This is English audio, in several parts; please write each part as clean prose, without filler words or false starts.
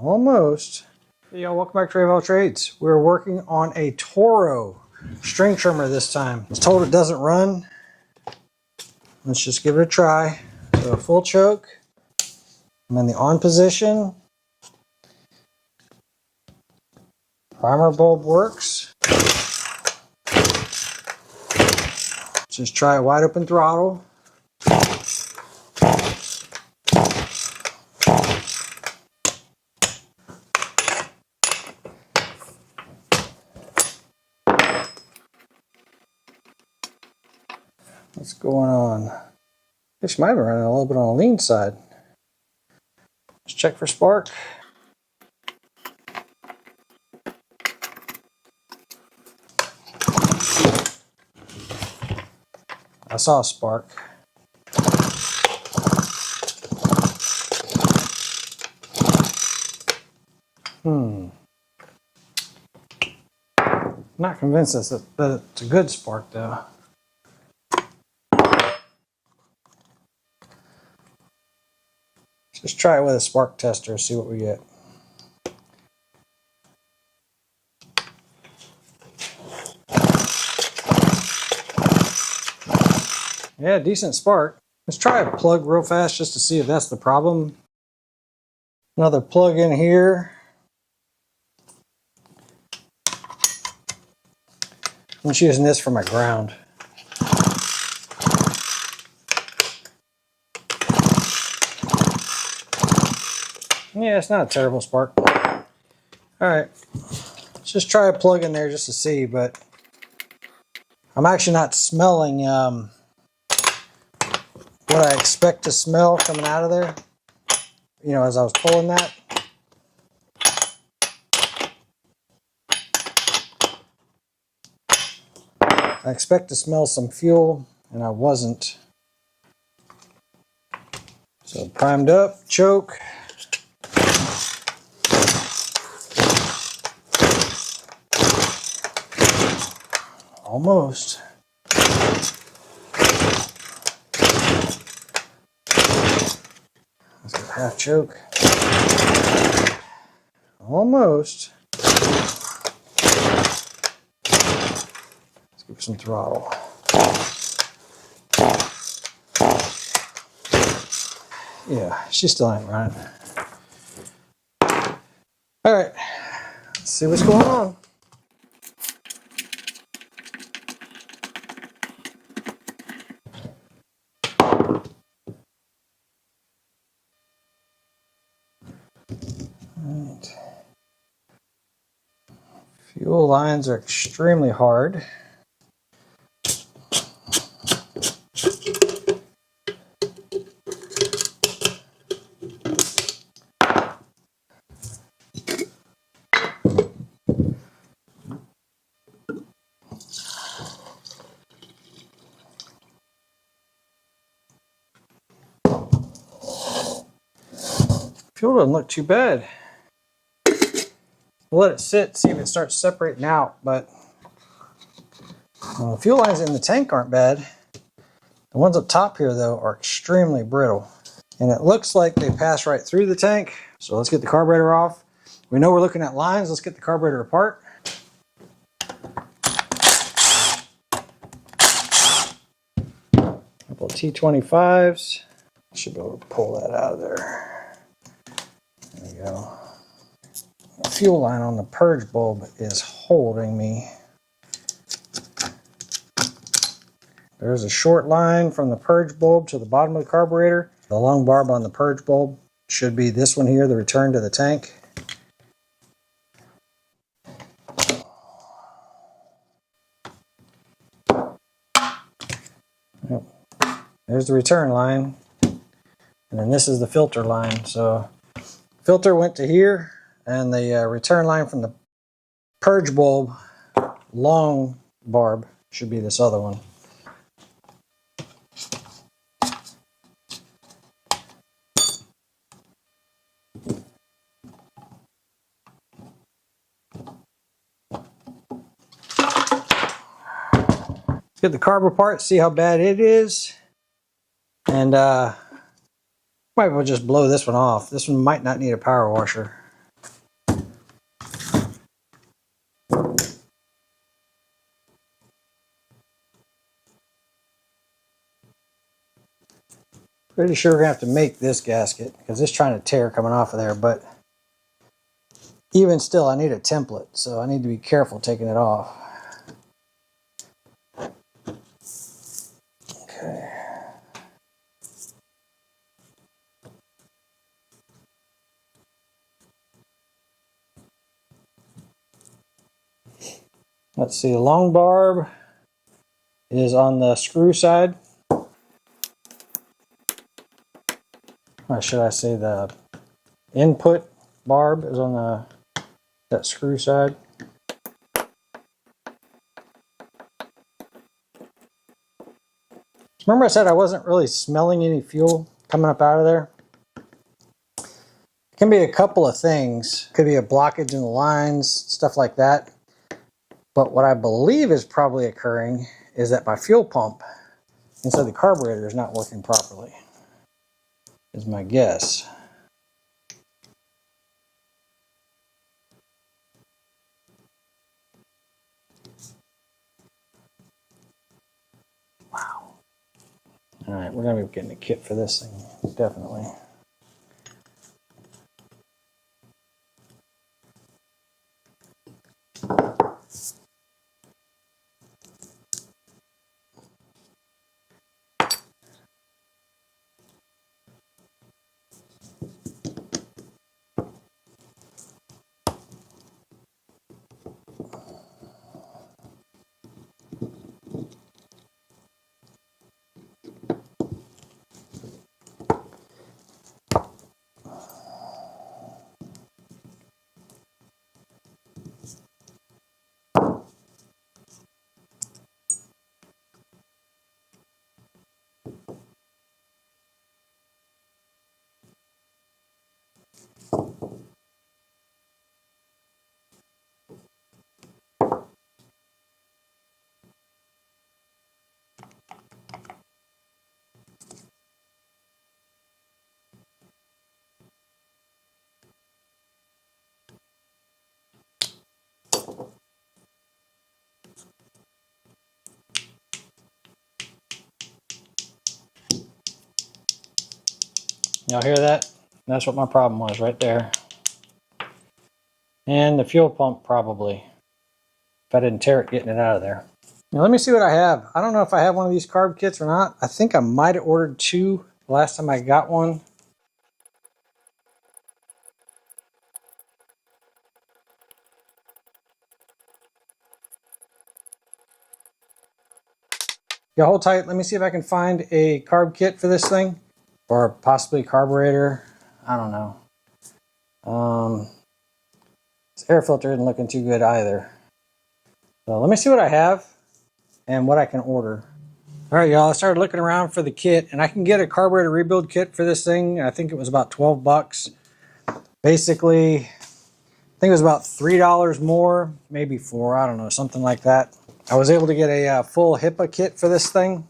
Almost. Hey y'all, welcome back to Reassembly Trades. We're working on a Toro string trimmer this time. I was told it doesn't run. Let's just give it a try. So a full choke. And then the on position. Primer bulb works. Let's just try a wide open throttle. What's going on? This might be running a little bit on the lean side. Let's check for spark. I saw a spark. Not convinced that it's a good spark though. Just try it with a spark tester, see what we get. Yeah, decent spark. Let's try a plug real fast just to see if that's the problem. Another plug in here. I'm just using this for my ground. Yeah, it's not a terrible spark. Alright, let's just try a plug in there just to see, but I'm actually not smelling what I expect to smell coming out of there. You know, as I was pulling that. I expect to smell some fuel, and I wasn't. So primed up, choke. Almost. Let's get half choke. Almost. Let's give some throttle. Yeah, she still ain't running. Alright, let's see what's going on. Right. Fuel lines are extremely hard. Fuel doesn't look too bad. We'll let it sit, see if it starts separating out, but the fuel lines in the tank aren't bad. The ones up top here, though, are extremely brittle. And it looks like they pass right through the tank. So let's get the carburetor off. We know we're looking at lines. Let's get the carburetor apart. A couple of T25s. Should be able to pull that out of there. There we go. The fuel line on the purge bulb is holding me. There's a short line from the purge bulb to the bottom of the carburetor. The long barb on the purge bulb should be this one here, the return to the tank. Yep. There's the return line. And then this is the filter line. So filter went to here, and the return line from the purge bulb, long barb, should be this other one. Let's get the carb apart, see how bad it is. And might as well just blow this one off. This one might not need a power washer. Pretty sure we're gonna have to make this gasket because it's trying to tear coming off of there, but even still I need a template, so I need to be careful taking it off. Okay. Let's see, the long barb is on the screw side. Or should I say the input barb is on that screw side. Remember I said I wasn't really smelling any fuel coming up out of there? It can be a couple of things. Could be a blockage in the lines, stuff like that. But what I believe is probably occurring is that my fuel pump inside the carburetor is not working properly, is my guess. Wow. All right, we're gonna be getting a kit for this thing, definitely. Y'all hear that? That's what my problem was right there. And the fuel pump probably, if I didn't tear it getting it out of there. Now let me see what I have. I don't know if I have one of these carb kits or not. I think I might have ordered 2 last time I got one. Yeah, hold tight. Let me see if I can find a carb kit for this thing. Or possibly carburetor. I don't know. This air filter isn't looking too good either. So let me see what I have and what I can order. All right, y'all, I started looking around for the kit, and I can get a carburetor rebuild kit for this thing. I think it was about 12 bucks. Basically, I think it was about $3 more, maybe 4, I don't know, something like that. I was able to get a full HIPAA kit for this thing.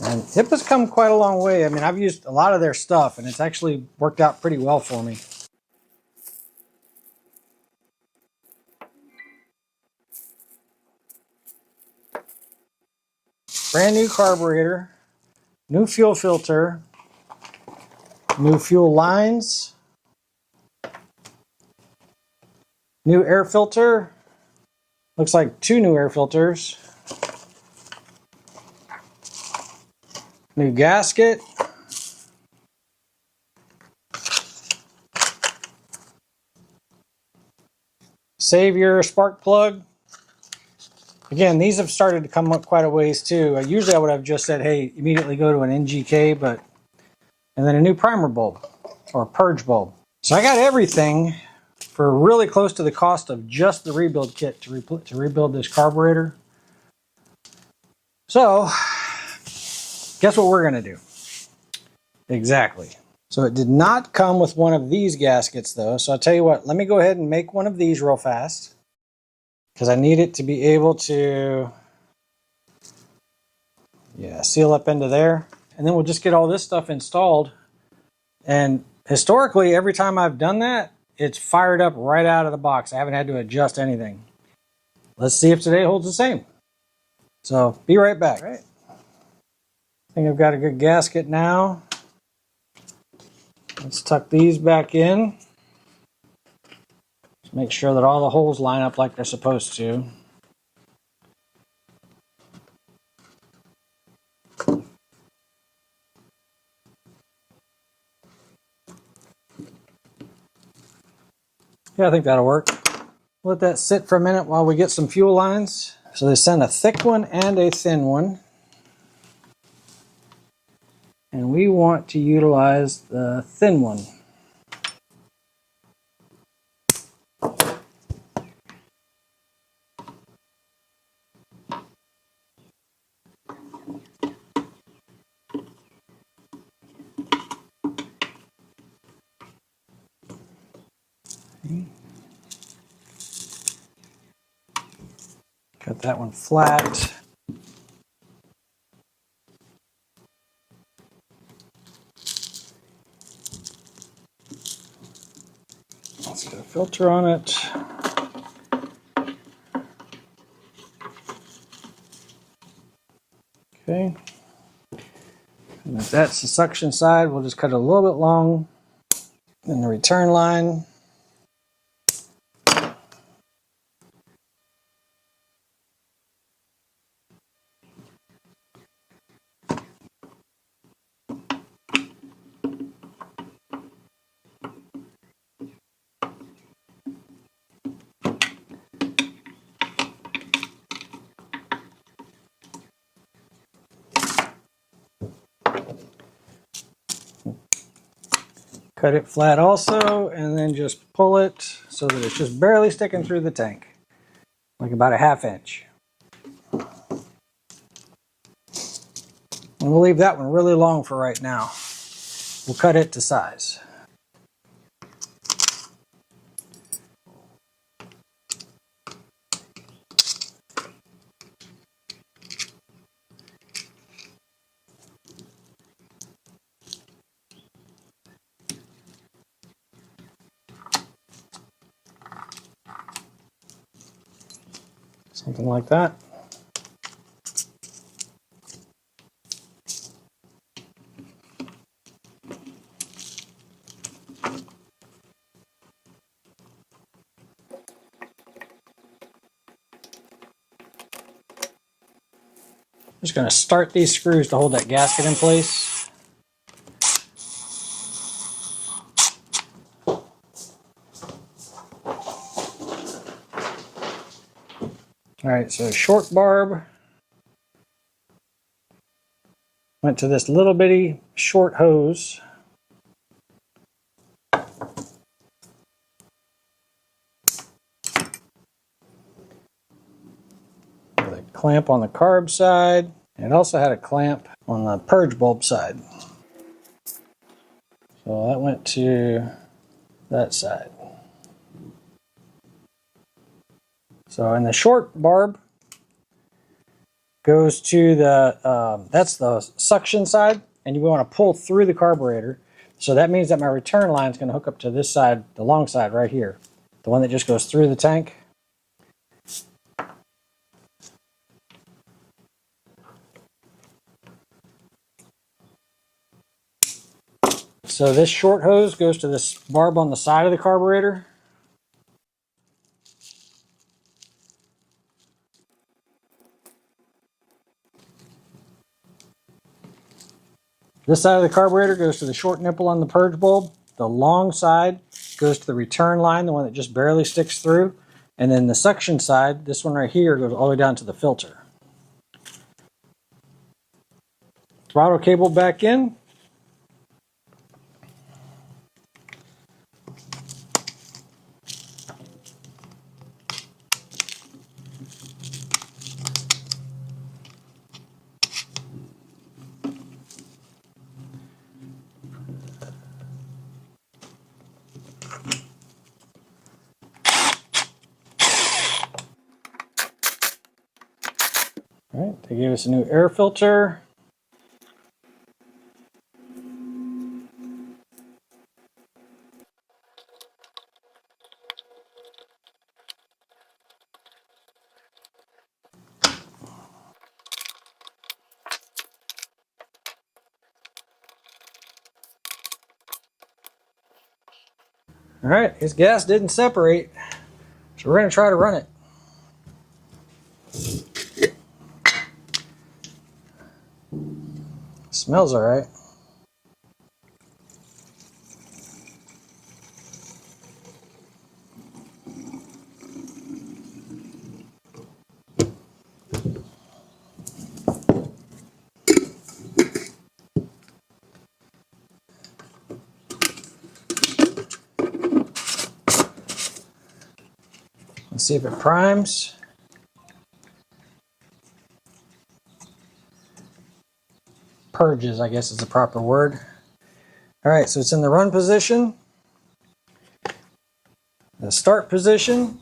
And HIPAA's come quite a long way. I mean, I've used a lot of their stuff, and it's actually worked out pretty well for me. Brand new carburetor, new fuel filter, new fuel lines, new air filter. Looks like 2 new air filters. New gasket. Savior spark plug. Again, these have started to come up quite a ways too. Usually I would have just said, hey, immediately go to an NGK, and then a new primer bulb or purge bulb. So I got everything for really close to the cost of just the rebuild kit to rebuild this carburetor. So, guess what we're gonna do? Exactly. So it did not come with one of these gaskets though. So I'll tell you what, let me go ahead and make one of these real fast, because I need it to be able to, seal up into there. And then we'll just get all this stuff installed. And historically, every time I've done that, it's fired up right out of the box. I haven't had to adjust anything. Let's see if today holds the same. So be right back. All right. I think I've got a good gasket now. Let's tuck these back in. Just make sure that all the holes line up like they're supposed to. Yeah, I think that'll work. Let that sit for a minute while we get some fuel lines. So they send a thick one and a thin one. And we want to utilize the thin one. Cut that one flat. Let's get a filter on it. Okay. And if that's the suction side, we'll just cut it a little bit long. Then the return line. Cut it flat also, and then just pull it so that it's just barely sticking through the tank, like about a 1/2 inch. And we'll leave that one really long for right now. We'll cut it to size. Something like that. I'm just going to start these screws to hold that gasket in place. Alright, so short barb went to this little bitty short hose. With a clamp on the carb side, and it also had a clamp on the purge bulb side. So that went to that side. So in the short barb goes to the, that's the suction side, and you want to pull through the carburetor. So that means that my return line is going to hook up to this side, the long side right here, the one that just goes through the tank. So this short hose goes to this barb on the side of the carburetor. This side of the carburetor goes to the short nipple on the purge bulb. The long side goes to the return line, the one that just barely sticks through. And then the suction side, this one right here, goes all the way down to the filter. Throttle cable back in. All right, they gave us a new air filter. All right, his gas didn't separate, so we're going to try to run it. Smells all right. Let's see if it primes. Purges, I guess is the proper word. All right, so it's in the run position, the start position,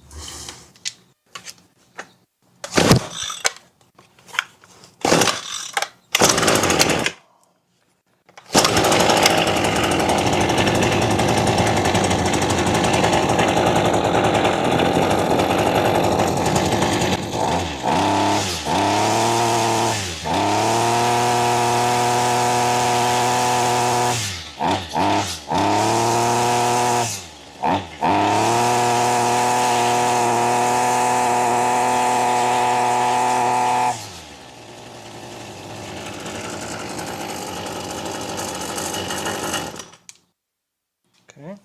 okay.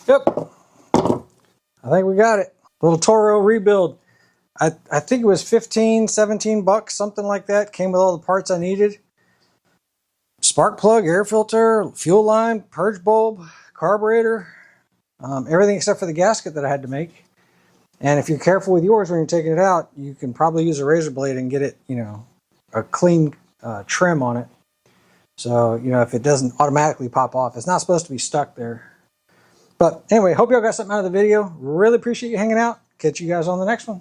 Yep, I think we got it. Little Toro rebuild. I think it was 15, 17 bucks, something like that. Came with all the parts I needed. Spark plug, air filter, fuel line, purge bulb, carburetor, everything except for the gasket that I had to make. And if you're careful with yours when you're taking it out, you can probably use a razor blade and get it, you know, a clean trim on it. So, you know, if it doesn't automatically pop off, it's not supposed to be stuck there. But anyway, hope y'all got something out of the video. Really appreciate you hanging out. Catch you guys on the next one.